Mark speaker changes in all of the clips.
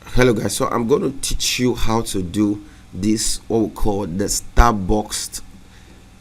Speaker 1: Hello guys, so I'm going to teach you how to do this, what we call the Starburst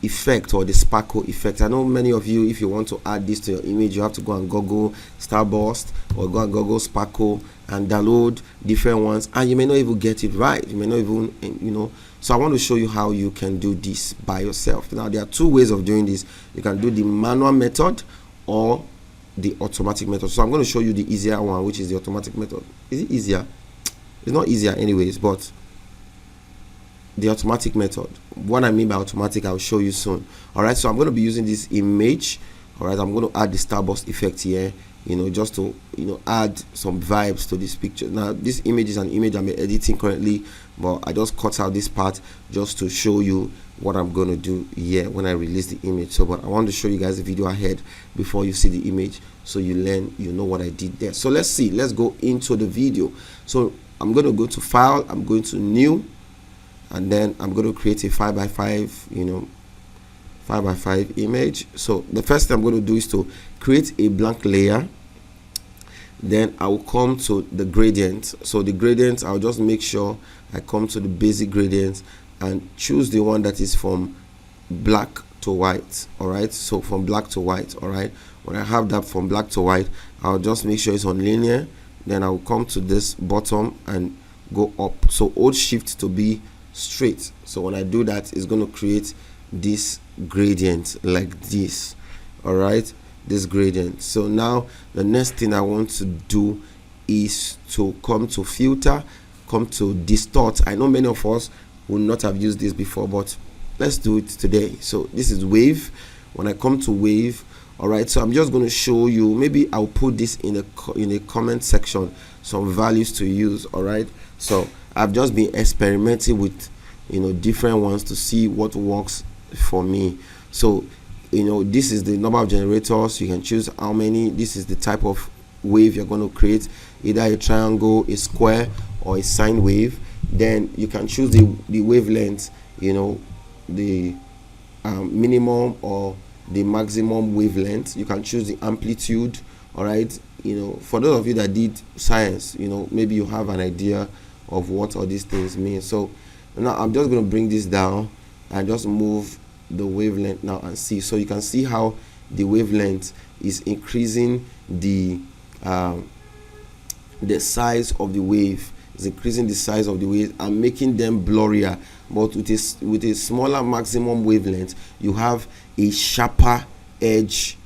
Speaker 1: effect or the sparkle effect. I know many of you, if you want to add this to your image, you have to go and Google Starburst or go and Google sparkle and download different ones, and you may not even get it right. You may not even so I want to show you how you can do this by yourself. Now there are two ways of doing this. You can do the manual method or the automatic method. So I'm going to show you the easier one, which is the automatic method. Is it easier? It's not easier anyways, but the automatic method. What I mean by automatic, I'll show you soon. All right, so I'm going to be using this image. All right, I'm going to add the Starburst effect here, just to add some vibes to this picture. Now this image is an image I'm editing currently, but I just cut out this part just to show you what I'm going to do here when I release the image. So but I want to show you guys the video ahead before you see the image, so you know what I did there. So let's go into the video. So I'm going to go to file, I'm going to new, and then I'm going to create a 5x5 5x5 image. So the first thing I'm going to do is to create a blank layer. Then I will come to the gradient. So the gradient, I'll just make sure I come to the basic gradient and choose the one that is from black to white. All right, so from black to white. All right, when I have that from black to white, I'll just make sure it's on linear. Then I'll come to this bottom and go up. So hold shift to be straight. So when I do that, it's going to create this gradient like this. All right, this gradient. So now the next thing I want to do is to come to filter, come to distort. I know many of us will not have used this before, but let's do it today. So this is wave. When I come to wave, all right, so I'm just going to show you, maybe I'll put this in a comment section, some values to use. All right, so I've just been experimenting with different ones to see what works for me. So this is the number of generators. You can choose how many. This is the type of wave you're going to create, either a triangle, a square, or a sine wave. Then you can choose the wavelength, the minimum or the maximum wavelength. You can choose the amplitude. All right, for those of you that did science, maybe you have an idea of what all these things mean. So now I'm just going to bring this down and just move the wavelength now and see. So you can see how the wavelength is increasing the size of the wave. Is increasing the size of the wave and making them blurrier. But with a smaller maximum wavelength, you have a sharper edge,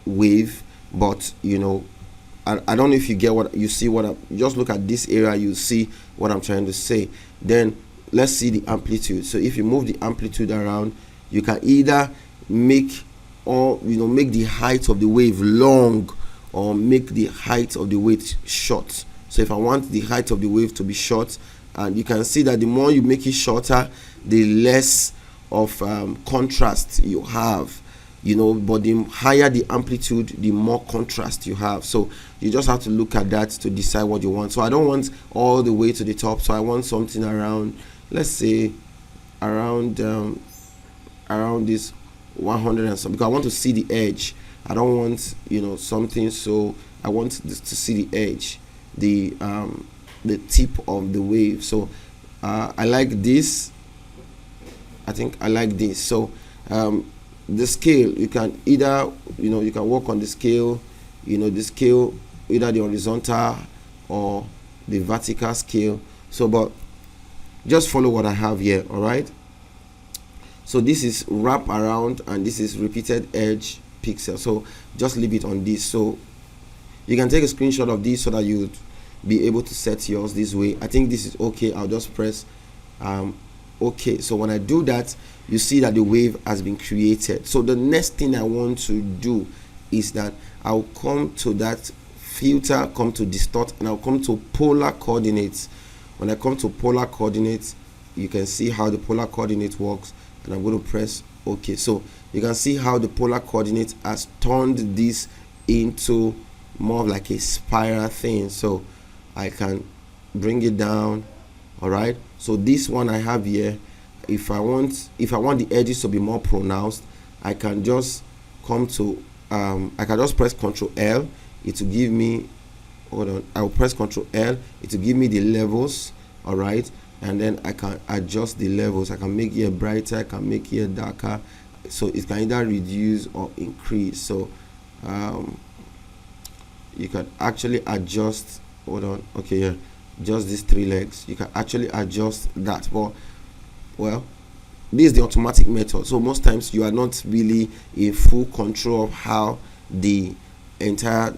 Speaker 1: wave. But I don't know if you get what you see. Just look at this area, you see what I'm trying to say. Then let's see the amplitude. So if you move the amplitude around, you can either make the height of the wave long or make the height of the wave short. So if I want the height of the wave to be short, and you can see that the more you make it shorter, the less of contrast you have, but the higher the amplitude, the more contrast you have. So you just have to look at that to decide what you want. So I don't want all the way to the top, so I want something around, let's say around this 100 and something, because I want to see the edge. I don't want something, so I want this to see the edge, the tip of the wave. So I like this. I think I like this. So the scale, you can either you can work on the scale, the scale, either the horizontal or the vertical scale. So but just follow what I have here. All right, so this is wrap around and this is repeated edge pixel. So just leave it on this. So you can take a screenshot of this so that you'd be able to set yours this way. I think this is okay. I'll just press okay. So when I do that, you see that the wave has been created. So the next thing I want to do is that I'll come to that filter, come to distort, and I'll come to polar coordinates. When I come to polar coordinates, you can see how the polar coordinate works, and I'm going to press okay. So you can see how the polar coordinate has turned this into more of like a spiral thing. So I can bring it down. All right, so this one I have here, if I want the edges to be more pronounced, I can just come to I can just press Ctrl L. It will give me hold on, I'll press Ctrl L. It will give me the levels, all right, and then I can adjust the levels. I can make it brighter, I can make it darker, so it can either reduce or increase. So you can actually adjust, hold on, okay, yeah, just these 3 legs, you can actually adjust that. But well, this is the automatic method, so most times you are not really in full control of how the entire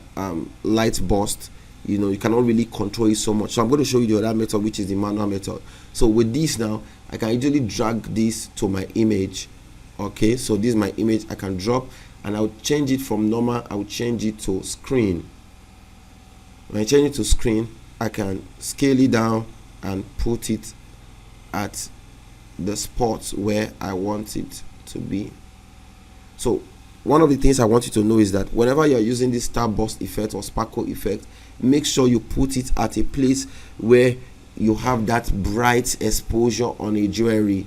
Speaker 1: light burst, you cannot really control it so much. So I'm going to show you the other method, which is the manual method. So with this now, I can easily drag this to my image. Okay, so this is my image. I can drop and I'll change it from normal, I'll change it to screen. When I change it to screen, I can scale it down and put it at the spots where I want it to be. So one of the things I want you to know is that whenever you're using this starburst effect or sparkle effect, make sure you put it at a place where you have that bright exposure on a jewelry,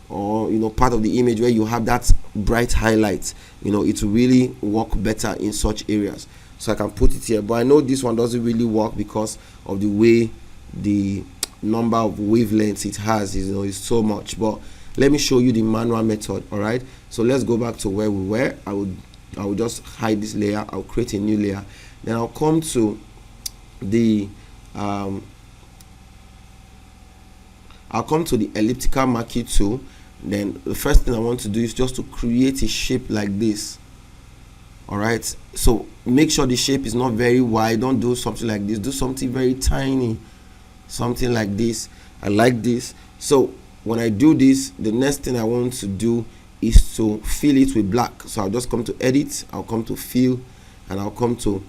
Speaker 1: or part of the image where you have that bright highlight. It will really work better in such areas. So I can put it here, but I know this one doesn't really work because of the way the number of wavelengths it has is so much. But let me show you the manual method. All right, so let's go back to where we were. I will just hide this layer, I'll create a new layer, then I'll come to the elliptical marquee tool. Then the first thing I want to do is just to create a shape like this. All right, so make sure the shape is not very wide. Don't do something like this, do something very tiny, something like this. I like this. So when I do this, the next thing I want to do is to fill it with black. So I'll just come to edit, I'll come to fill, and I'll come to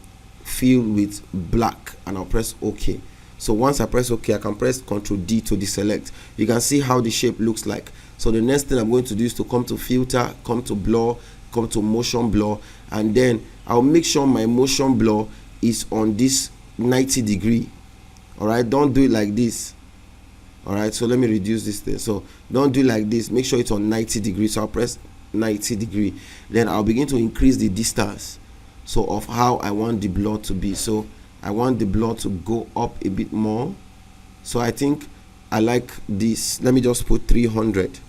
Speaker 1: fill with black, and I'll press OK. So once I press OK, I can press Ctrl D to deselect. You can see how the shape looks like. So the next thing I'm going to do is to come to filter, come to blur, come to motion blur, and then I'll make sure my motion blur is on this 90 degree. All right, don't do it like this. All right, so let me reduce this thing. So don't do it like this, make sure it's on 90 degrees. So I'll press 90 degree, then I'll begin to increase the distance so of how I want the blur to be. So I want the blur to go up a bit more. So I think I like this. Let me just put 300.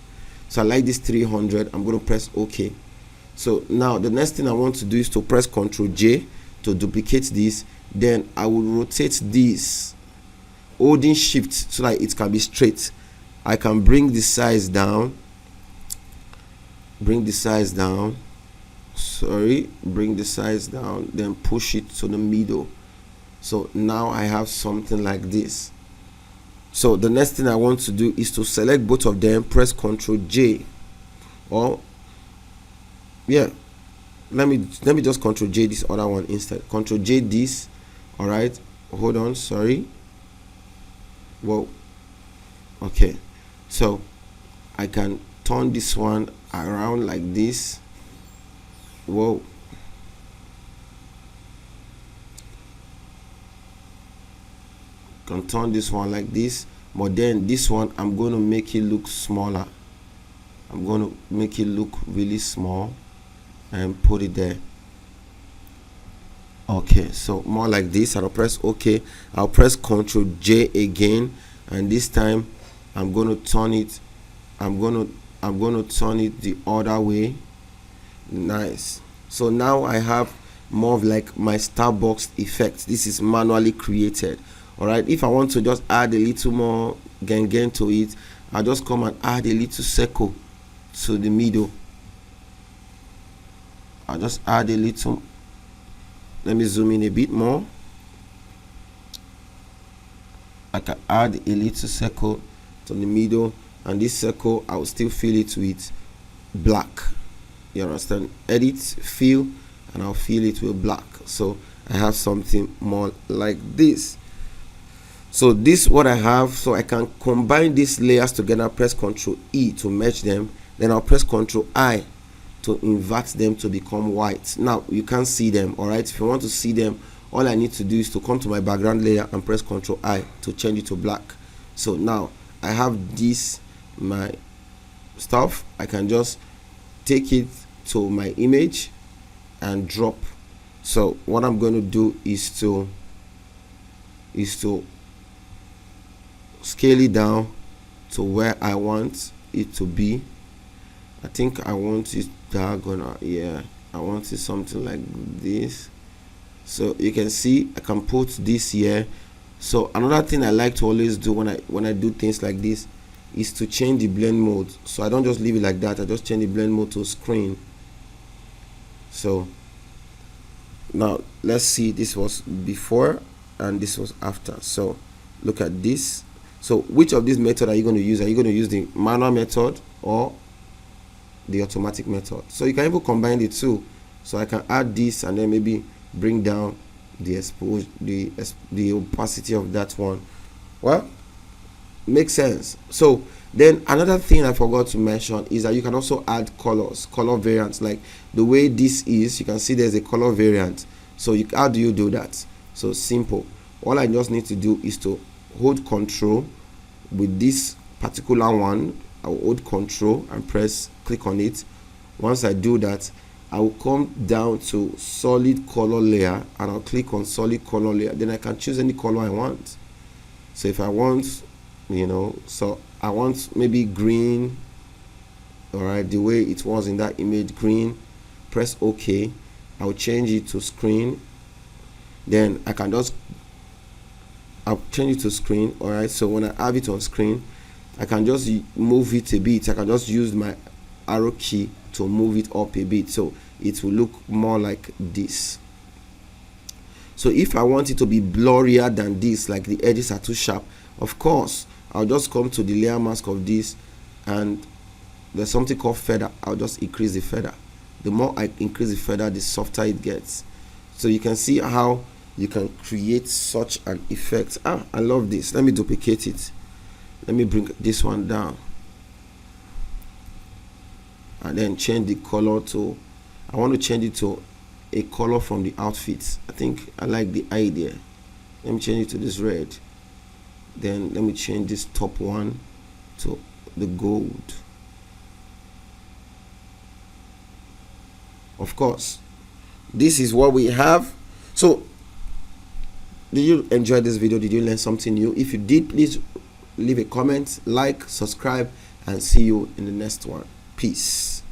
Speaker 1: So I like this 300. I'm going to press OK. So now the next thing I want to do is to press Ctrl J to duplicate this. Then I will rotate this, holding shift so that it can be straight. I can bring the size down, bring the size down, then push it to the middle. So now I have something like this. So the next thing I want to do is to select both of them, press Ctrl J, or yeah, let me just Ctrl J this other one instead. Ctrl J this. All right, hold on, sorry. Whoa. Okay, so I can turn this one around like this. Whoa. Can turn this one like this, but then this one I'm going to make it look smaller. I'm going to make it look really small and put it there. Okay, so more like this, and I'll press OK. I'll press Ctrl J again, and this time I'm going to turn it. I'm going to turn it the other way. Nice. So now I have more of like my Starburst effect. This is manually created. All right, if I want to just add a little more gang to it, I'll just come and add a little circle to the middle. I'll just add a little. Let me zoom in a bit more. I can add a little circle to the middle, and this circle I'll still fill it with black. You understand? Edit, fill, and I'll fill it with black. So I have something more like this. So this is what I have. So I can combine these layers together, press Ctrl E to merge them, then I'll press Ctrl I to invert them to become white. Now you can't see them. All right, if you want to see them, all I need to do is to come to my background layer and press Ctrl I to change it to black. So now I have this, my stuff. I can just take it to my image and drop. So what I'm going to do is to is to scale it down to where I want it to be. I think I want it diagonal. Yeah, I want it something like this. So you can see I can put this here. So another thing I like to always do when I do things like this is to change the blend mode. So I don't just leave it like that, I just change the blend mode to screen. So now let's see, this was before and this was after. So look at this. So which of these methods are you going to use? Are you going to use the manual method or the automatic method? So you can even combine the two. So I can add this and then maybe bring down the exposure, the opacity of that one. Well, makes sense. So then another thing I forgot to mention is that you can also add colors, color variants. Like the way this is, you can see there's a color variant. So how do you do that? So simple. All I just need to do is to hold Control with this particular one. I'll hold Control and click on it. Once I do that, I will come down to solid color layer and I'll click on solid color layer. Then I can choose any color I want. So if I want, so I want maybe green, all right, the way it was in that image, green. Press OK. I'll change it to screen. Then I'll change it to screen. All right, so when I have it on screen, I can just move it a bit. I can just use my arrow key to move it up a bit, so it will look more like this. So if I want it to be blurrier than this, like the edges are too sharp, of course I'll just come to the layer mask of this, and there's something called feather. I'll just increase the feather. The more I increase the feather, the softer it gets. So you can see how you can create such an effect. I love this. Let me duplicate it. Let me bring this one down and then change the color to, I want to change it to a color from the outfit. I think I like the idea. Let me change it to this red. Then let me change this top one to the gold. Of course, this is what we have. So did you enjoy this video? Did you learn something new? If you did, please leave a comment, like, subscribe, and see you in the next one. Peace.